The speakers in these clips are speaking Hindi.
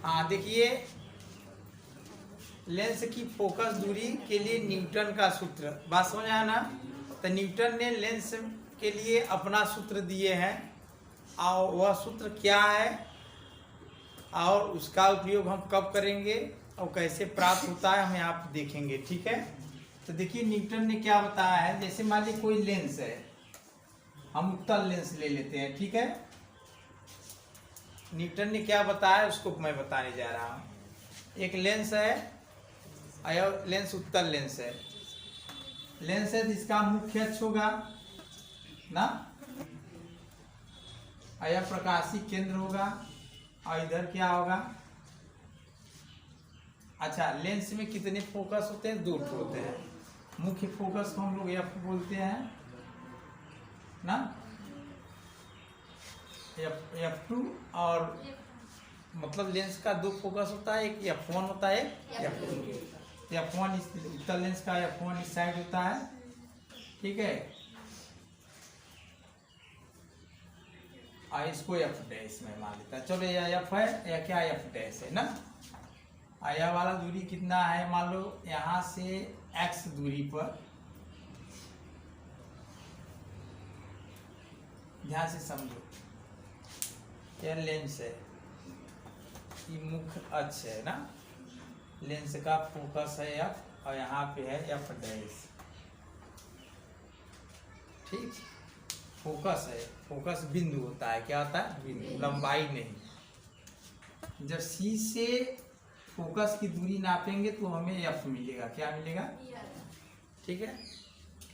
हाँ देखिए, लेंस की फोकस दूरी के लिए न्यूटन का सूत्र, बात समझ आया ना। तो न्यूटन ने लेंस के लिए अपना सूत्र दिए हैं, और वह सूत्र क्या है और उसका उपयोग हम कब करेंगे और कैसे प्राप्त होता है, हम यहाँ देखेंगे। ठीक है, तो देखिए न्यूटन ने क्या बताया है। जैसे मान लीजिए कोई लेंस है, हम उत्तल लेंस ले लेते हैं। ठीक है, न्यूटन ने क्या बताया उसको मैं बताने जा रहा हूँ। एक लेंस है, यह लेंस उत्तल लेंस है। लेंस है जिसका मुख्य अक्ष होगा ना, यह प्रकाशीय केंद्र होगा, और इधर क्या होगा। अच्छा, लेंस में कितने फोकस होते हैं? 2 होते हैं। मुख्य फोकस को हम लोग एफ बोलते हैं ना, F2, और मतलब लेंस का 2 फोकस होता है, एक F1 होता है, एक F2। F1 उत्तल लेंस का F1 इस साइड होता है। ठीक है, और इसको F डैश में मान लेता है। चलो यह F है, या क्या F डैश है ना। यह वाला दूरी कितना है? मान लो यहाँ से x दूरी पर, ध्यान से समझो, यह लेंस है, ये मुख्य अक्ष है ना, लेंस का फोकस है F, और यहाँ पे है F डैश। ठीक, फोकस है, फोकस बिंदु होता है। क्या होता है? बिंदु, लंबाई नहीं। जब C से फोकस की दूरी नापेंगे तो हमें F मिलेगा। क्या मिलेगा? ठीक है,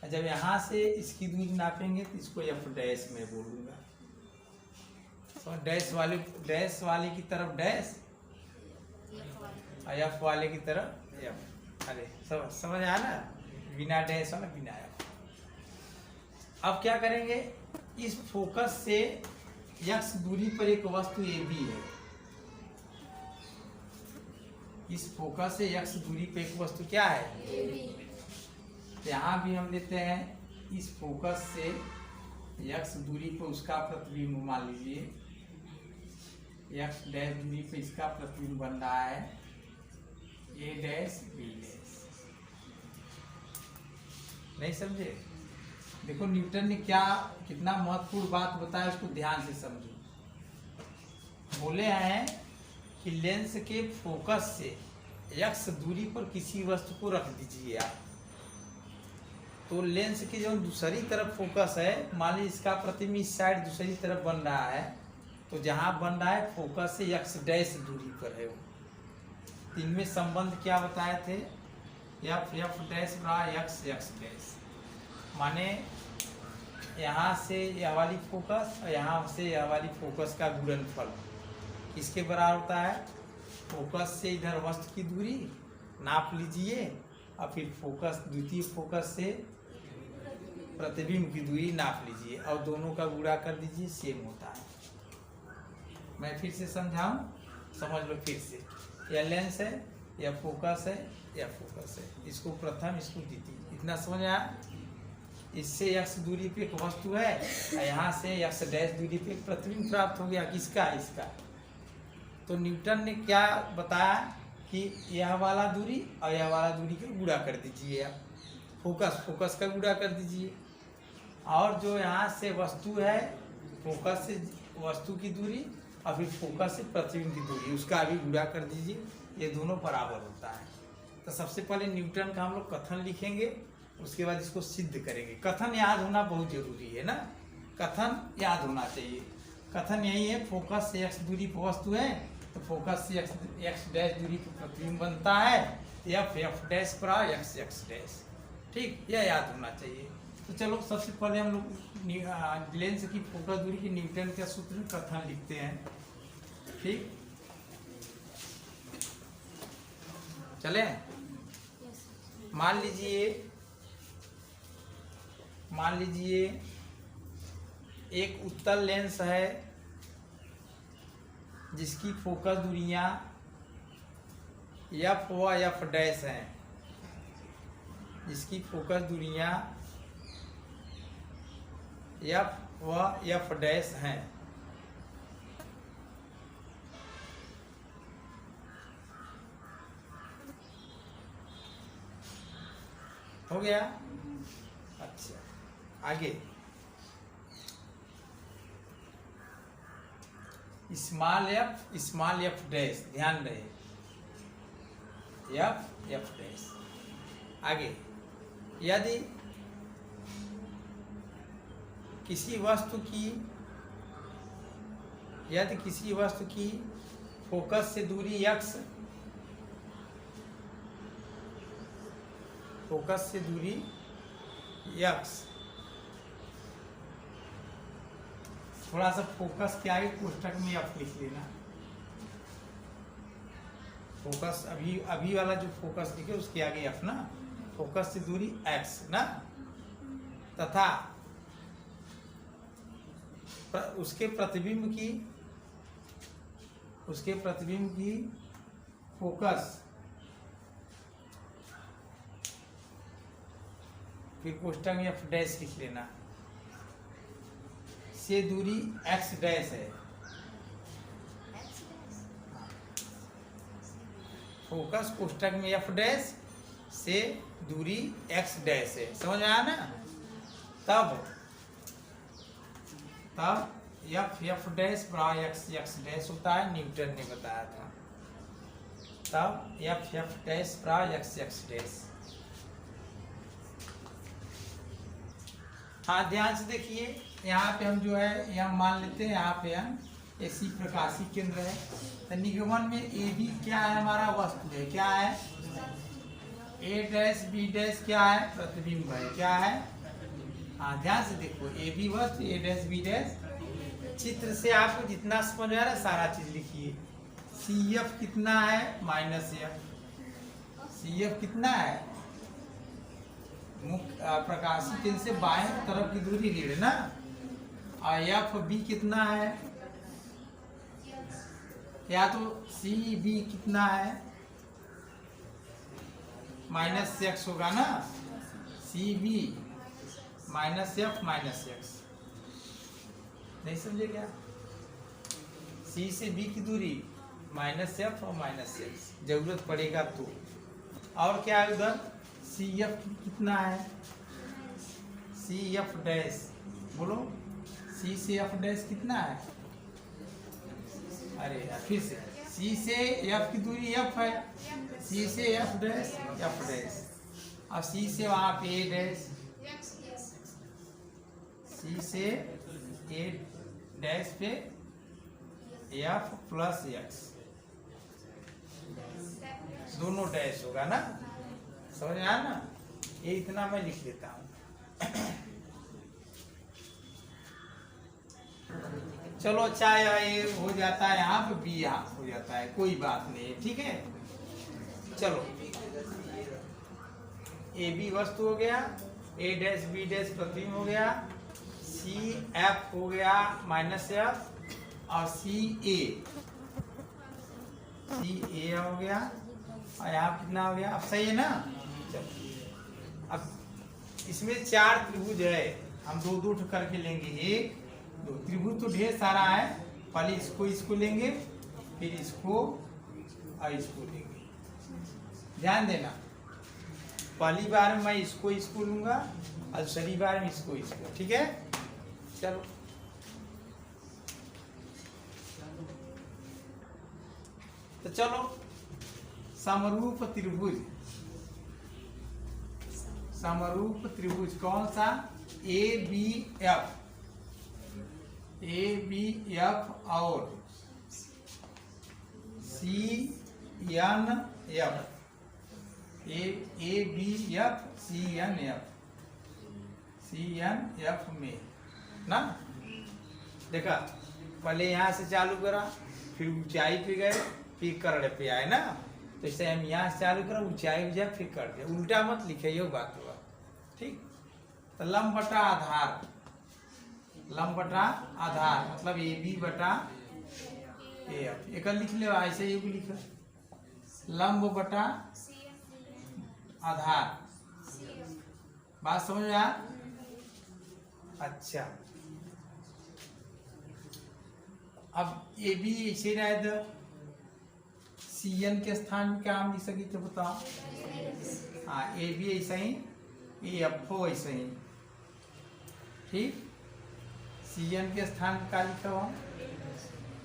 जब यहाँ से इसकी दूरी नापेंगे तो इसको F डैश में बोलूँगा। तो डैश वाले की तरफ डैश, और F वाले की तरफ F। अरे समझ आया ना, बिना डैश वाला बिना F। अब क्या करेंगे, इस फोकस से x दूरी पर एक वस्तु AB है। इस फोकस से x दूरी पर एक वस्तु क्या है? यहाँ भी हम लेते हैं, इस फोकस से x दूरी पर उसका प्रतिबिंब मान लीजिए, x डैश दूरी पर इसका प्रतिबिंब बन रहा है A डैश B डैश। नहीं समझे? देखो न्यूटन ने क्या कितना महत्वपूर्ण बात बताया, उसको ध्यान से समझो। बोले हैं कि लेंस के फोकस से x दूरी पर किसी वस्तु को रख दीजिए आप, तो लेंस की जो दूसरी तरफ फोकस है, मान लीजिए इसका प्रतिबिंब इस साइड दूसरी तरफ बन रहा है, तो जहाँ बन रहा है फोकस से x डैश दूरी पर है वो। इनमें संबंध क्या बताए थे? F डैश बराबर x डैश, माने यहाँ से यह वाली फोकस और यहाँ से यह वाली फोकस का गुणनफल किसके बराबर होता है? फोकस से इधर वस्तु की दूरी नाप लीजिए, और फिर फोकस द्वितीय फोकस से प्रतिबिंब की दूरी नाप लीजिए, और दोनों का गुणा कर दीजिए, सेम होता है। मैं फिर से समझाऊं, समझ लो फिर से। यह लेंस है, यह फोकस है, यह फोकस है, इसको प्रथम, इसको द्वितीय। इतना समझ आया? इससे x दूरी पे एक वस्तु है, यहाँ से x डैश दूरी पे एक प्रतिबिंब प्राप्त हो गया। किसका? इसका। तो न्यूटन ने क्या बताया कि यह वाला दूरी और यह वाला दूरी का गुणा कर दीजिए आप, फोकस का गुणा कर दीजिए, और जो यहाँ से वस्तु है, फोकस से वस्तु की दूरी और फिर फोकस से प्रतिबिंब की दूरी, उसका भी गुणा कर दीजिए। ये दोनों बराबर होता है। तो सबसे पहले न्यूटन का हम लोग कथन लिखेंगे, उसके बाद इसको सिद्ध करेंगे। कथन याद होना बहुत जरूरी है ना, कथन याद होना चाहिए। कथन यही है, फोकस से x दूरी पर वस्तु है, तो फोकस से x डैश दूरी पर प्रतिबिंब बनता है, F डैश पर x डैश। ठीक, यह याद होना चाहिए। तो चलो सबसे पहले हम लोग लेंस की फोकस दूरी की न्यूटन का सूत्र कथन लिखते हैं। ठीक, चले। मान लीजिए एक उत्तल लेंस है जिसकी फोकस दूरियां F व F डैश हैं, जिसकी फोकस दूरियां F व F डैश हैं। हो गया। अच्छा, आगे स्मॉल एफ डैश, ध्यान रहे, एफ डैश। आगे यदि किसी वस्तु की फोकस से दूरी x, थोड़ा सा फोकस के आगे कोष्टक में f लिख लेना। फोकस अभी वाला जो फोकस लिखे उसके आगे f ना, फोकस से दूरी x ना, तथा उसके प्रतिबिंब की फोकस, फिर कोष्टक में f डैश लिख लेना, से दूरी x डैश है। फोकस कोष्टक में f डैश से दूरी x डैश है, समझ में आया ना। तब f डैश बराबर x डैश होता है, न्यूटन ने बताया था। तब f डैश बराबर x डैश। हाँ, ध्यान से देखिए, यहाँ पे हम जो है यहाँ मान लेते हैं, यहाँ पे हम ऐसी प्रकाशीय केंद्र है, तो निगमन में ए बी क्या है, हमारा वस्तु है, क्या है, ए डैश बी डैश क्या है, प्रतिबिंब है, क्या है। हाँ, ध्यान से देखो, ए बी वस्तु, ए डैश बी डैश। चित्र से आपको जितना समझ आ रहा है सारा चीज लिखिए। सी एफ कितना है, माइनस एफ। सी एफ कितना है, मुख्य प्रकाशीय केंद्र से बाएं तरफ की दूरी ऋण ना। और एफ बी कितना है, या तो सी बी कितना है, माइनस एक्स होगा ना, C B minus F minus x. नहीं समझे क्या, सी से बी की दूरी माइनस एफ और माइनस एक्स, जरूरत पड़ेगा तो। और क्या है उधर, सी एफ कितना है, सी एफ डैश, बोलो, सी से एफ डैश कितना है, अरे फिर से, सी से एफ की दूरी एफ है, सी से एफ डैश, और सी से वहां पे ए डैश, सी से ए डैश पे एफ प्लस एक्स, दोनों डैश होगा ना, समझ में आया ना। ये इतना मैं लिख लेता हूँ। चलो, अच्छा ये हो जाता है, यहाँ पे बी यहाँ हो जाता है, कोई बात नहीं है, ठीक है। चलो, ए बी वस्तु हो गया, ए डैश बी डैश प्रतिबिंब हो गया, सी एफ हो गया माइनस एफ, और सी ए हो गया, और यहाँ कितना हो गया, अब सही है ना। चलो, अब इसमें 4 त्रिभुज है, हम दो दो करके लेंगे, 1 2 त्रिभुज तो ढेर सारा है, पहले इसको लेंगे, फिर इसको और इसको लेंगे। ध्यान देना, पहली बार मैं इसको लूंगा और दूसरी बार में इसको, ठीक है। चलो, तो चलो, समरूप त्रिभुज कौन सा, ए बी एफ और C N F, A B F C N F में ना। देखा, पहले यहाँ से चालू करा, फिर ऊंचाई पे गए, फिर कर्ण पे आए ना। तो इससे हम यहाँ से चालू करा, ऊंचाई पे जाए, फिर कर दिया, उल्टा मत लिखे, ये बात हुआ, ठीक। तो लंब बटा आधार मतलब ए बी बटा ए एफ, एक लिख ले, ऐसे ये भी लिखा, लंब बटा आधार, बात समझ में आया। अच्छा, अब ए बी ऐसे रहे तो सी एन के स्थान में क्या हम लिख सके, तो बताओ। हाँ, ए बी ऐसा ही ए एफ ओ ऐसे ही, ठीक। सी एन के स्थान पर क्या लिखा हुआ,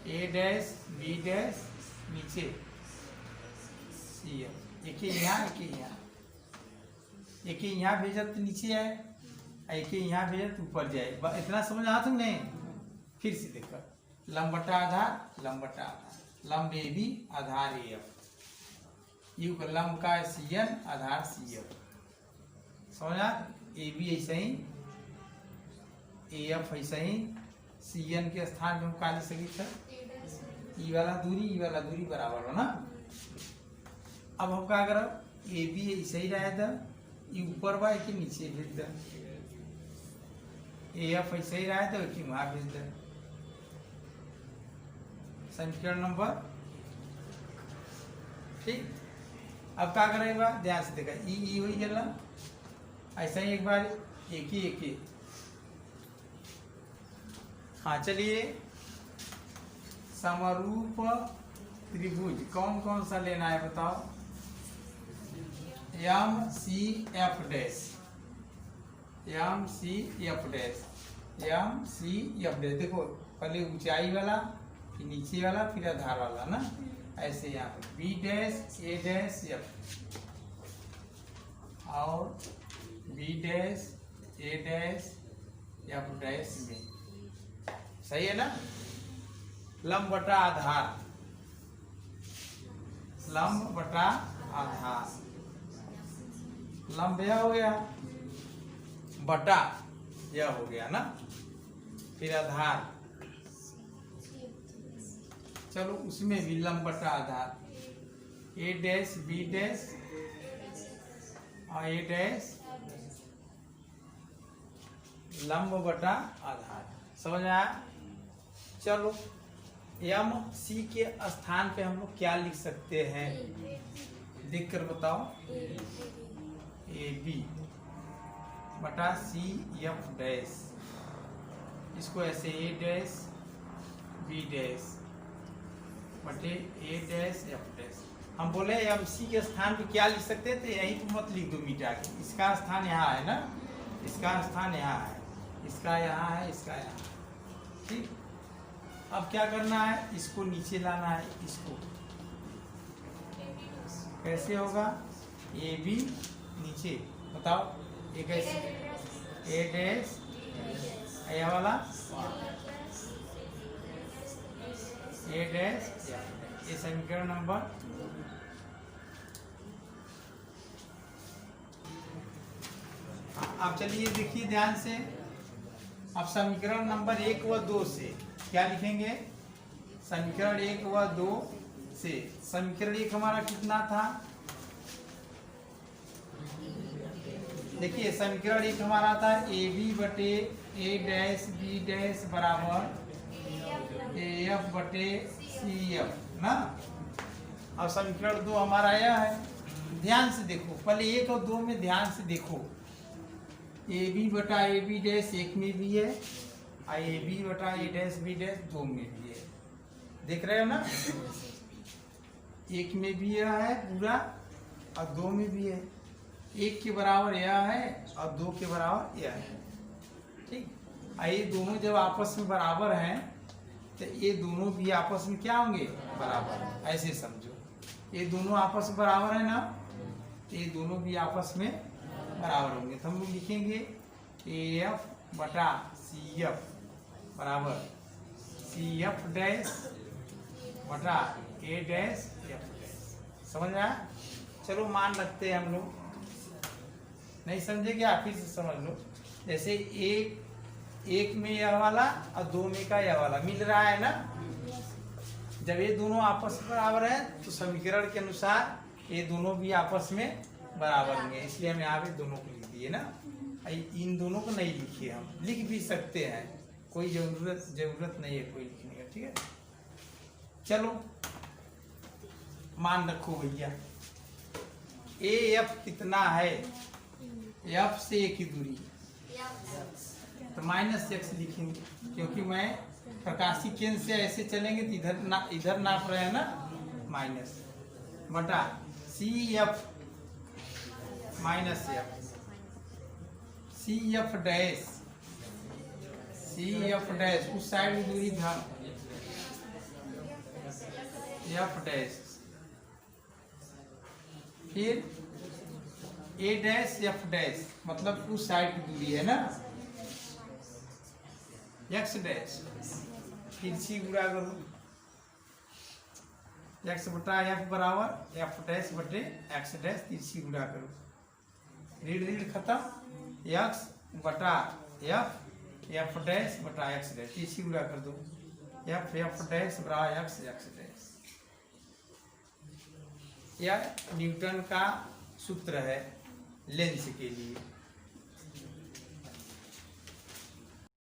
ए डैश बी डैश नीचे सी एफ, एक ही यहाँ एक ही यहाँ, एक ही यहाँ भेजा तो नीचे आए, एक ही यहाँ भेजा तो ऊपर जाए। इतना समझ आ तुमने। फिर से देखो, लंब बटा आधार, लंब बटा आधार, लंब ए बी आधार ए एफ, यू का लंब का सी एन आधार सी एफ, समझा। ए बी ऐसा ही, ए एफ ऐसा ही, सी एन के स्थान पे हम क्या लिख सकते थे, ई वाला दूरी बराबर हो ना। अब हम क्या करो, ए बी ऐसा ही रहे था, ये ऊपर बा कि नीचे भेज दे, ए एफ ऐसा ही रहे था कि वहां भेज दे। समीकरण नंबर, ठीक। अब क्या करेगा, ध्यान से देखा, ई हुई गया ऐसा ही, एक बार एक ही। हाँ चलिए, समरूप त्रिभुज कौन कौन सा लेना है बताओ। M C F dash, M C F dash, M C F dash. देखो पहले ऊंचाई वाला, फिर नीचे वाला, फिर आधार वाला ना, ऐसे यहाँ पे बी डैश ए डैश एफ, और बी डैश ए डैश एफ डैश में, सही है ना। लंब बटा आधार, लंब बटा आधार, लंब यह हो गया, बटा यह हो गया ना, फिर आधार। चलो उसमें भी लंब बटा आधार, ए डैश बी डैश और ए डैश, लंब बटा आधार, समझ आया। चलो एम सी के स्थान पे हम लोग क्या लिख सकते हैं, लिख कर बताओ। ए बी बटा सी एफ डैश, इसको ऐसे ए डैश बी डैश बटे ए डैश एफ डैश। हम बोले एम सी के स्थान पे क्या लिख सकते हैं, तो यही तो मत लिख दो मिटा के, इसका स्थान यहाँ है ना, इसका स्थान यहाँ है, इसका यहाँ है, इसका यहाँ, ठीक। अब क्या करना है, इसको नीचे लाना है, इसको कैसे होगा, ए बी नीचे, बताओ ये कैसे, ए डैश ये वाला ए डैश, ये समीकरण नंबर, अब चलिए देखिए ध्यान से। अब समीकरण नंबर 1 व 2 से क्या लिखेंगे, समीकरण 1 व 2 से, समीकरण 1 हमारा कितना था, देखिए समीकरण 1 हमारा था ए बी बटे ए डैश बी डैश बराबर ए एफ बटे सी एफ ना। अब समीकरण 2 हमारा यह है, ध्यान से देखो, पहले 1 और 2 में ध्यान से देखो, ए बी बटा ए बी डैश 1 में भी है, और ए बी बटा ए डैश बी डैश 2 में भी है, देख रहे हो ना। 1 में भी यह है पूरा, और 2 में भी है, 1 के बराबर यह है और 2 के बराबर यह है, ठीक। ये दोनों जब आपस में बराबर हैं तो ये दोनों भी आपस में क्या होंगे, बराबर, ऐसे समझो, ये दोनों आपस में बराबर है ना, ये दोनों भी आपस में बराबर होंगे, तो हम लोग लिखेंगे ए एफ बटा सी एफ बराबर सी एफ डैश बटा ए डैश एफ डैश, समझ आया। चलो मान रखते हैं हम लोग, नहीं समझे क्या, फिर से समझ लो। जैसे एक में यह वाला और 2 में का यह वाला मिल रहा है ना, जब ये दोनों आपस में बराबर है तो समीकरण के अनुसार ये दोनों भी आपस में बराबर होंगे, इसलिए हम यहाँ पे दोनों को लिख दिए ना। इन दोनों को नहीं लिखिए, हम लिख भी सकते हैं, कोई जरूरत नहीं है कोई लिखने का, ठीक है। चलो मान रखो भैया, ए एफ कितना है, एफ से एक ही दूरी, तो -x लिखेंगे, क्योंकि मैं प्रकाशी केंद्र से ऐसे चलेंगे तो इधर नाप रहे हैं ना, माइनस बटा C F minus F C F dash, C F dash उस साइड की दूरी था एफ डैश, फिर ए डैश एफ डैश मतलब उस साइड की दूरी है ना, एक्स डैश, फिर सी गुणा करो एक्स बटा एफ बराबर एफ डैश बटे एक्स डैश, तिरछी गुणा करो, रीड रीड खत्म, एक्स बटा एफ डैश बटा एक्स डैश, तिरछी गुणा कर दो, एफ डैश बटा एक्स डैश। यह न्यूटन का सूत्र है लेंस के लिए।